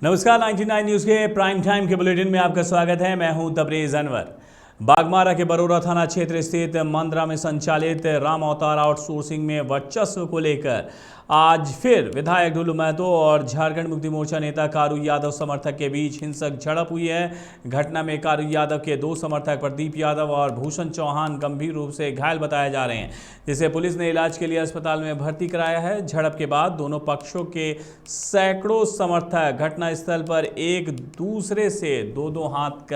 नमस्कार 99 न्यूज़ के prime time के बुलेटिन में आपका स्वागत है। मैं हूं तबरेज अनवर। बागमारा के बरोरा थाना क्षेत्र स्थित मंदरा में संचालित राम अवतार आउटसोर्सिंग में वर्चस्व को लेकर आज फिर विधायक ढुल्लू महतो और झारखंड मुक्ति मोर्चा नेता कारू यादव समर्थक के बीच हिंसक झड़प हुई है। घटना में कारू यादव के दो समर्थक प्रदीप यादव और भूषण चौहान गंभीर रूप से घायल बताए जा रहे हैं, जिसे पुलिस ने इलाज के लिए अस्पताल में भर्ती कराया है। झड़प के बाद दोनों पक्षों के सैकड़ों समर्थक घटनास्थल पर एक दूसरे से दो हाथ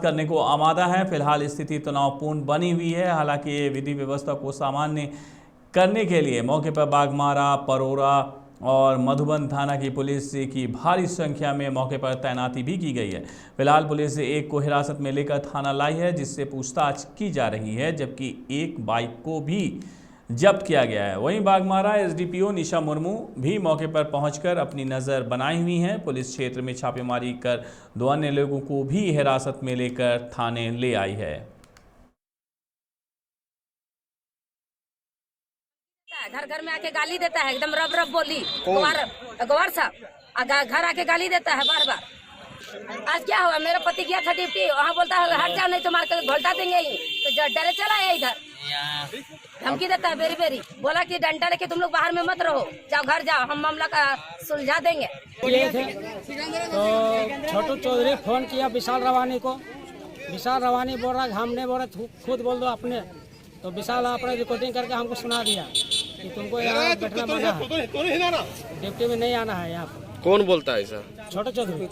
करने को आमादा है। फिलहाल स्थिति तनावपूर्ण बनी हुई है। हालांकि विधि व्यवस्था को सामान्य करने के लिए मौके पर बागमारा, परोरा और मधुबन थाना की पुलिस की भारी संख्या में मौके पर तैनाती भी की गई है। फिलहाल पुलिस एक को हिरासत में लेकर थाना लाई है, जिससे पूछताछ की जा रही है, जबकि एक बाइक को भी जब्त किया गया है। वहीं बागमारा एसडीपीओ निशा मुर्मू भी मौके पर पहुंचकर अपनी नज़र बनाई हुई हैं। पुलिस क्षेत्र में छापेमारी कर दो अन्य लोगों को भी हिरासत में लेकर थाने ले आई है। घर घर में आके गाली देता है, एकदम रब रब बोली गवार साहब घर आके गाली देता है बार बार। आज क्या हुआ, मेरा पति गया था ड्यूटी, वहाँ बोलता है हट जाओ नहीं तो मार कर घोलटा देंगे ही, तो डरे चला है इधर, धमकी देता है बेरी बेरी, बोला कि डंडा लेके तुम लोग बाहर में मत रहो, जाओ घर जाओ, हम मामला का सुलझा देंगे। तो छोटू चौधरी फोन किया विशाल रवानी को, विशाल रवानी बोल रहा हमने बोला खुद बोल दो अपने, तो विशाल अपने रिकॉर्डिंग करके हमको सुना दिया कि तुमको यहाँ बैठना मना है, ड्यूटी में नहीं आना है यहाँ पर। कौन बोलता है सर? छोटू चौधरी।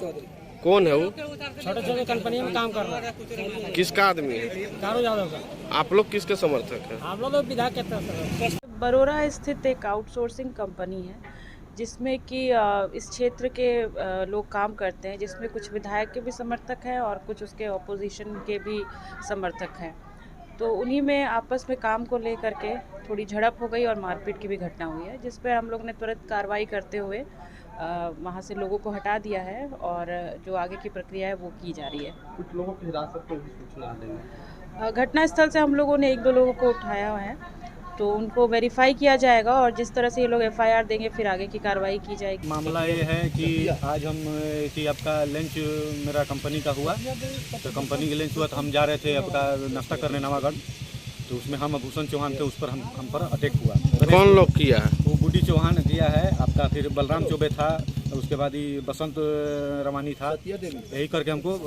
कौन है वो? छोटू चौधरी कंपनी में काम कर रहा है। किसका आदमी है? कारू यादव का। आप लोग किसके समर्थक हैं? आप लोग तो विधायक के तरफ। बरोरा स्थित एक आउटसोर्सिंग कंपनी है जिसमें कि इस क्षेत्र के लोग काम करते हैं, जिसमें कुछ विधायक के भी समर्थक हैं और कुछ उसके ऑपोजिशन के भी समर्थक हैं। तो उन्हीं में आपस में काम को लेकर के थोड़ी झड़प हो गई और मारपीट की भी घटना हुई है, जिस पर हम लोग ने तुरंत कार्रवाई करते हुए वहाँ से लोगों को हटा दिया है और जो आगे की प्रक्रिया है वो की जा रही है। कुछ लोगों की हिरासत में भी सूचना देंगे। घटनास्थल से हम लोगों ने एक दो लोगों को उठाया हुआ है, तो उनको वेरीफाई किया जाएगा और जिस तरह से ये लोग एफआईआर देंगे फिर आगे की कार्रवाई की जाएगी। मामला ये है कि आज हम कि आपका लंच मेरा कंपनी का हुआ, तो कंपनी का लंच हुआ तो हम जा रहे थे आपका नाश्ता करने नवागढ़, तो उसमें हम भूषण चौहान थे, उस पर हम पर अटैक हुआ। कौन लोग किया है? वो बुड्डी चौहान दिया है आपका, फिर बलराम चौबे था, उसके बाद ही बसंत रवानी था, यही करके हमको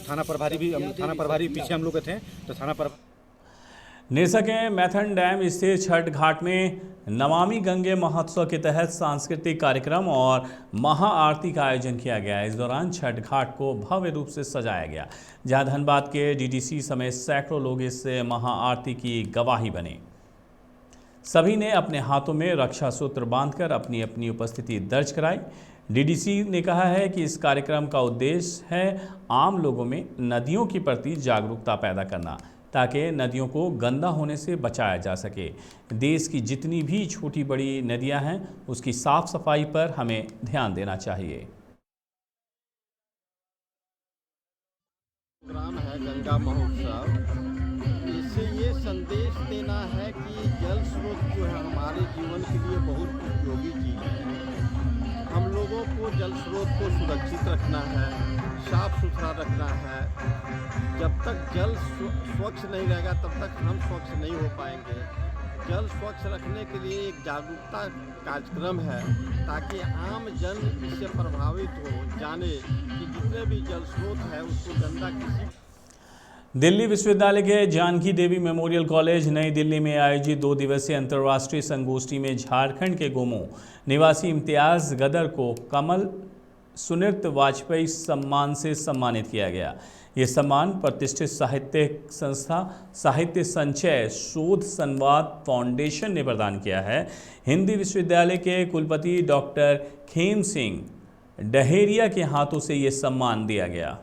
थाना प्रभारी पीछे हम लोग थे, तो थाना पर नेसा के मैथन डैम स्थित छठ घाट में नमामि गंगे महोत्सव के तहत सांस्कृतिक कार्यक्रम और महाआरती का आयोजन किया गया। इस दौरान छठ घाट को भव्य रूप से सजाया गया, जहां धनबाद के डीडीसी समेत सैकड़ों लोग इस महाआरती की गवाही बने। सभी ने अपने हाथों में रक्षा सूत्र बांधकर अपनी अपनी उपस्थिति दर्ज कराई। डीडीसी ने कहा है कि इस कार्यक्रम का उद्देश्य है आम लोगों में नदियों के प्रति जागरूकता पैदा करना, ताकि नदियों को गंदा होने से बचाया जा सके। देश की जितनी भी छोटी बड़ी नदियां हैं, उसकी साफ सफाई पर हमें ध्यान देना चाहिए। प्रोग्राम है गंगा महोत्सव, इससे ये संदेश देना है कि जल स्रोत जो है हमारे जीवन के लिए बहुत उपयोगी चीज़ है। हम लोगों को जल स्रोत को सुरक्षित रखना है, साफ सुथरा रखना है। जब तक जल स्वच्छ नहीं रहेगा तब तक हम स्वच्छ नहीं हो पाएंगे। जल स्वच्छ रखने के लिए एक जागरूकता कार्यक्रम है, ताकि आम जन इससे प्रभावित हो, जाने कि जितने भी जल स्रोत है उसको गंदा किसी। दिल्ली विश्वविद्यालय के जानकी देवी मेमोरियल कॉलेज नई दिल्ली में आयोजित 2 दिवसीय अंतर्राष्ट्रीय संगोष्ठी में झारखंड के गोमो निवासी इम्तियाज गदर को कमल सुनृत्य वाजपेयी सम्मान से सम्मानित किया गया। ये सम्मान प्रतिष्ठित साहित्यिक संस्था साहित्य संचय शोध संवाद फाउंडेशन ने प्रदान किया है। हिंदी विश्वविद्यालय के कुलपति डॉक्टर खेम सिंह डहेरिया के हाथों से ये सम्मान दिया गया।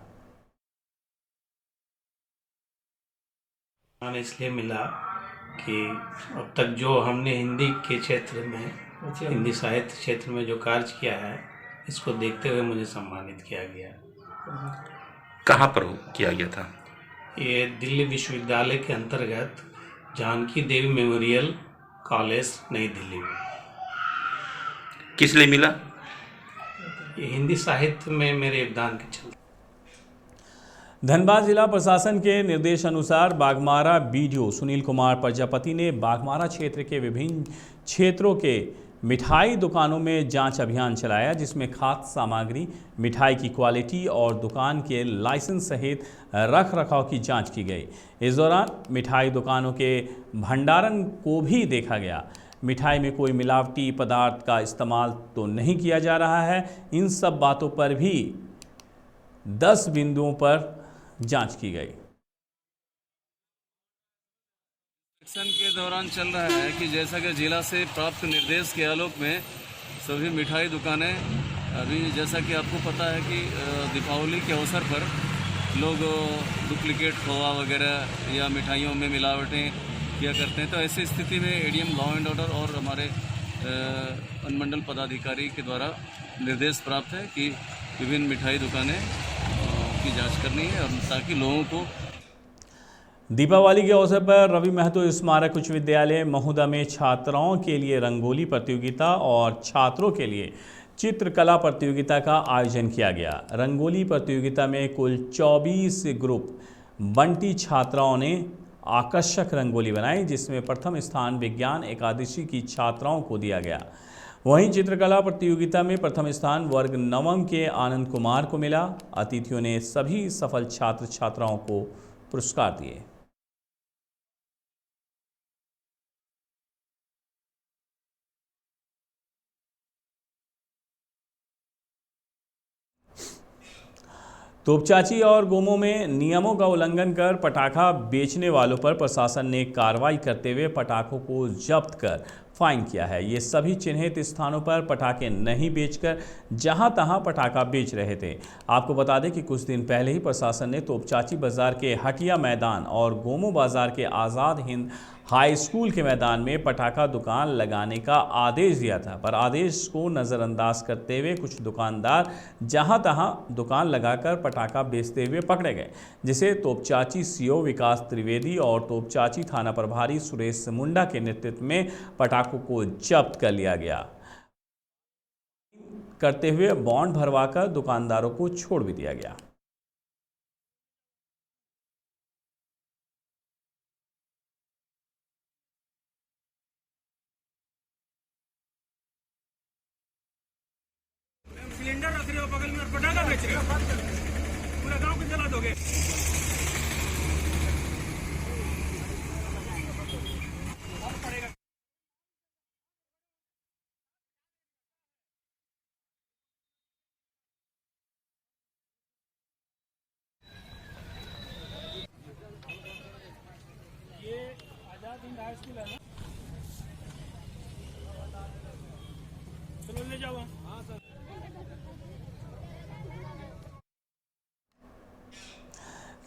इसलिए मिला कि अब तक जो हमने हिंदी के क्षेत्र में, हिंदी साहित्य क्षेत्र में जो कार्य किया है, इसको देखते हुए मुझे सम्मानित किया गया। कहाँ पर किया गया था? ये दिल्ली विश्वविद्यालय के अंतर्गत जानकी देवी मेमोरियल कॉलेज नई दिल्ली में। किस लिए मिला? ये हिंदी साहित्य में मेरे योगदान के चलते। धनबाद जिला प्रशासन के निर्देश अनुसार बाघमारा बीडीओ सुनील कुमार प्रजापति ने बाघमारा क्षेत्र के विभिन्न क्षेत्रों के मिठाई दुकानों में जांच अभियान चलाया, जिसमें खाद्य सामग्री, मिठाई की क्वालिटी और दुकान के लाइसेंस सहित रख रखाव की जांच की गई। इस दौरान मिठाई दुकानों के भंडारण को भी देखा गया। मिठाई में कोई मिलावटी पदार्थ का इस्तेमाल तो नहीं किया जा रहा है। इन सब बातों पर भी 10 बिंदुओं पर जांच की गई। के दौरान चल रहा है कि जैसा कि जिला से प्राप्त निर्देश के आलोक में सभी मिठाई दुकानें अभी, जैसा कि आपको पता है कि दीपावली के अवसर पर लोग डुप्लीकेट खोआ वगैरह या मिठाइयों में मिलावटें किया करते हैं, तो ऐसी स्थिति में एडीएम लॉ एंड ऑर्डर और हमारे अनुमंडल पदाधिकारी के द्वारा निर्देश प्राप्त है कि विभिन्न मिठाई दुकानें की जांच करनी है, और ताकि लोगों को। दीपावली के अवसर पर रवि महतो स्मारक उच्च विद्यालय महुदा में छात्राओं के लिए रंगोली प्रतियोगिता और छात्रों के लिए चित्रकला प्रतियोगिता का आयोजन किया गया। रंगोली प्रतियोगिता में कुल 24 ग्रुप बंटी छात्राओं ने आकर्षक रंगोली बनाई, जिसमें प्रथम स्थान विज्ञान एकादशी की छात्राओं को दिया गया। वहीं चित्रकला प्रतियोगिता में प्रथम स्थान वर्ग 9 के आनंद कुमार को मिला। अतिथियों ने सभी सफल छात्र छात्राओं को पुरस्कार दिए। तोपचाची और गोमो में नियमों का उल्लंघन कर पटाखा बेचने वालों पर प्रशासन ने कार्रवाई करते हुए पटाखों को जब्त कर फाइन किया है। ये सभी चिन्हित स्थानों पर पटाखे नहीं बेचकर जहां तहां पटाखा बेच रहे थे। आपको बता दें कि कुछ दिन पहले ही प्रशासन ने तोपचाची बाजार के हटिया मैदान और गोमो बाजार के आज़ाद हिंद हाई स्कूल के मैदान में पटाखा दुकान लगाने का आदेश दिया था, पर आदेश को नज़रअंदाज करते हुए कुछ दुकानदार जहां तहां दुकान लगाकर पटाखा बेचते हुए पकड़े गए, जिसे तोपचाची सीओ विकास त्रिवेदी और तोपचाची थाना प्रभारी सुरेश मुंडा के नेतृत्व में पटाखों को जब्त कर लिया गया। करते हुए बॉन्ड भरवाकर दुकानदारों को छोड़ भी दिया गया। सिलेंडर रख रहे हो बगल में और पटाखा बेच रहे हो, पूरा गांव को जला दोगे। ये आजाद हिंद हाई स्कूल है ना, चलो ले जाओ। हाँ सर।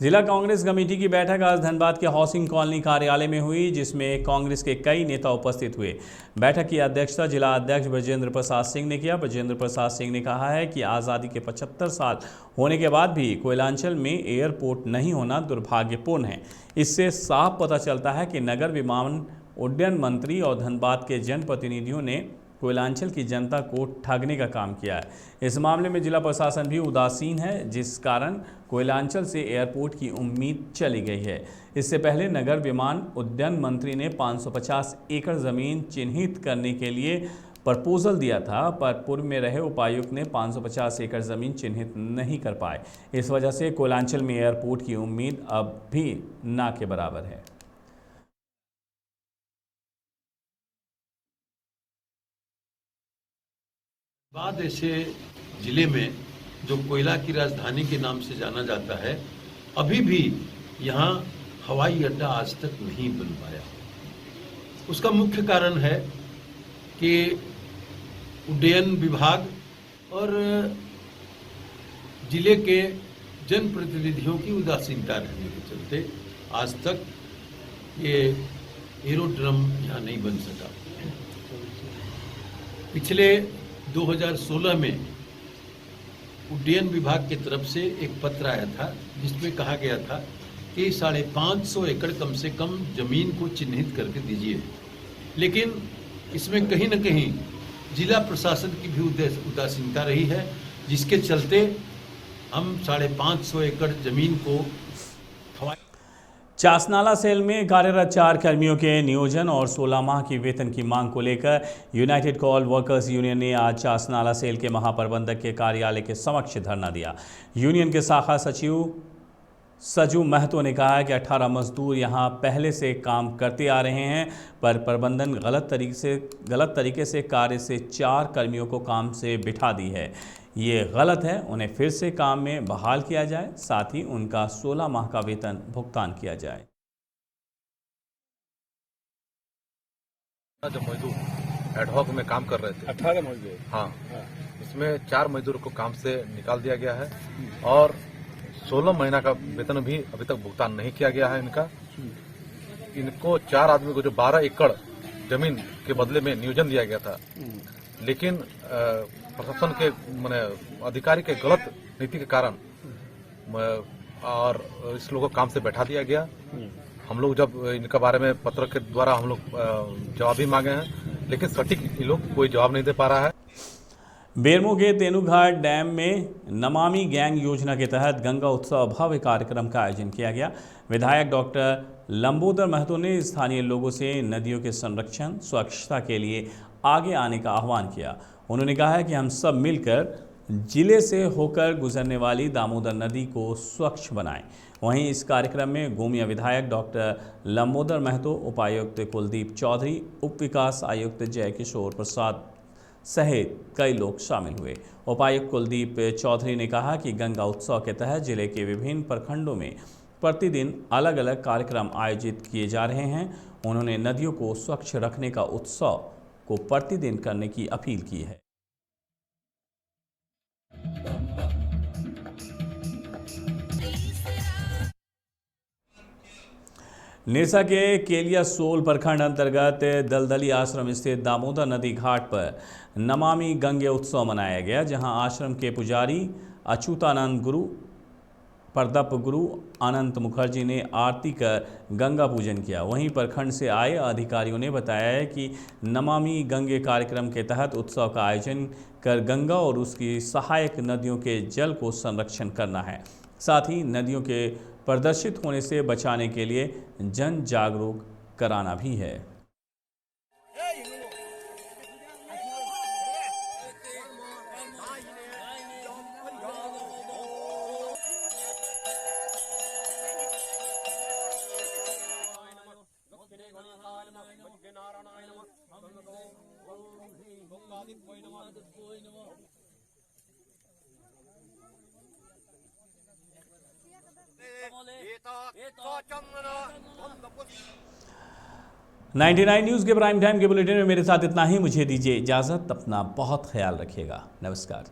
जिला कांग्रेस कमेटी की बैठक आज धनबाद के हाउसिंग कॉलोनी कार्यालय में हुई, जिसमें कांग्रेस के कई नेता उपस्थित हुए। बैठक की अध्यक्षता जिला अध्यक्ष ब्रजेंद्र प्रसाद सिंह ने किया। ब्रजेंद्र प्रसाद सिंह ने कहा है कि आज़ादी के 75 साल होने के बाद भी कोयलांचल में एयरपोर्ट नहीं होना दुर्भाग्यपूर्ण है। इससे साफ पता चलता है कि नगर विमान उड्डयन मंत्री और धनबाद के जनप्रतिनिधियों ने कोयलांचल की जनता को ठगने का काम किया है। इस मामले में जिला प्रशासन भी उदासीन है, जिस कारण कोयलांचल से एयरपोर्ट की उम्मीद चली गई है। इससे पहले नगर विमान उड्डयन मंत्री ने 550 एकड़ ज़मीन चिन्हित करने के लिए प्रपोजल दिया था, पर पूर्व में रहे उपायुक्त ने 550 एकड़ ज़मीन चिन्हित नहीं कर पाए। इस वजह से कोयलांचल में एयरपोर्ट की उम्मीद अब भी ना के बराबर है। बाद ऐसे जिले में जो कोयला की राजधानी के नाम से जाना जाता है, अभी भी यहाँ हवाई अड्डा आज तक नहीं बन पाया। उसका मुख्य कारण है कि उड्डयन विभाग और जिले के जनप्रतिनिधियों की उदासीनता रहने के चलते आज तक ये एरोड्रम यहाँ नहीं बन सका। पिछले 2016 में उड्डयन विभाग की तरफ से एक पत्र आया था, जिसमें कहा गया था कि 550 एकड़ कम से कम जमीन को चिन्हित करके दीजिए, लेकिन इसमें कहीं न कहीं जिला प्रशासन की भी उदासीनता रही है जिसके चलते हम 550 एकड़ जमीन को चासनाला सेल में कार्यरत 4 कर्मियों के नियोजन और 16 माह की वेतन की मांग को लेकर यूनाइटेड कोल वर्कर्स यूनियन ने आज चासनाला सेल के महाप्रबंधक के कार्यालय के समक्ष धरना दिया। यूनियन के शाखा सचिव सजू महतो ने कहा है कि 18 मजदूर यहां पहले से काम करते आ रहे हैं, पर प्रबंधन गलत तरीके से कार्य से 4 कर्मियों को काम से बिठा दी है। ये गलत है, उन्हें फिर से काम में बहाल किया जाए, साथ ही उनका 16 माह का वेतन भुगतान किया जाए। जो मजदूर एडहॉक में काम कर रहे थे 18 मजदूर, हाँ, इसमें 4 मजदूर को काम से निकाल दिया गया है और 16 महीना का वेतन भी अभी तक भुगतान नहीं किया गया है इनको 4 आदमी को जो 12 एकड़ जमीन के बदले में नियोजन दिया गया था, लेकिन प्रशासन के माने अधिकारी के गलत नीति के कारण और इस लोगों को काम से बैठा दिया गया। हम लोग जब इनके बारे में पत्र के द्वारा हम लोग जवाब भी मांगे हैं, लेकिन सटीक ये लोग कोई जवाब नहीं दे पा रहा है। बेरमो के तेनुघाट डैम में नमामि गैंग योजना के तहत गंगा उत्सव भव्य कार्यक्रम का आयोजन किया गया। विधायक डॉक्टर लंबोदर महतो ने स्थानीय लोगों से नदियों के संरक्षण स्वच्छता के लिए आगे आने का आह्वान किया। उन्होंने कहा है कि हम सब मिलकर जिले से होकर गुजरने वाली दामोदर नदी को स्वच्छ बनाएं। वहीं इस कार्यक्रम में गोमिया विधायक डॉक्टर लंबोदर महतो, उपायुक्त कुलदीप चौधरी, उप विकास आयुक्त जय किशोर प्रसाद सहित कई लोग शामिल हुए। उपायुक्त कुलदीप चौधरी ने कहा कि गंगा उत्सव के तहत जिले के विभिन्न प्रखंडों में प्रतिदिन अलग अलग कार्यक्रम आयोजित किए जा रहे हैं। उन्होंने नदियों को स्वच्छ रखने का उत्सव को प्रतिदिन करने की अपील की है। नेसा के केलिया सोल प्रखंड अंतर्गत दलदली आश्रम स्थित दामोदर नदी घाट पर नमामि गंगे उत्सव मनाया गया, जहां आश्रम के पुजारी अच्युतानंद गुरु, परदप गुरु अनंत मुखर्जी ने आरती कर गंगा पूजन किया। वहीं प्रखंड से आए अधिकारियों ने बताया है कि नमामि गंगे कार्यक्रम के तहत उत्सव का आयोजन कर गंगा और उसकी सहायक नदियों के जल को संरक्षण करना है, साथ ही नदियों के प्रदर्शित होने से बचाने के लिए जन जागरूक कराना भी है। $99 न्यूज़ के प्राइम टाइम के बुलेटिन में मेरे साथ इतना ही। मुझे दीजिए इजाज़त। अपना बहुत ख्याल रखिएगा। नमस्कार।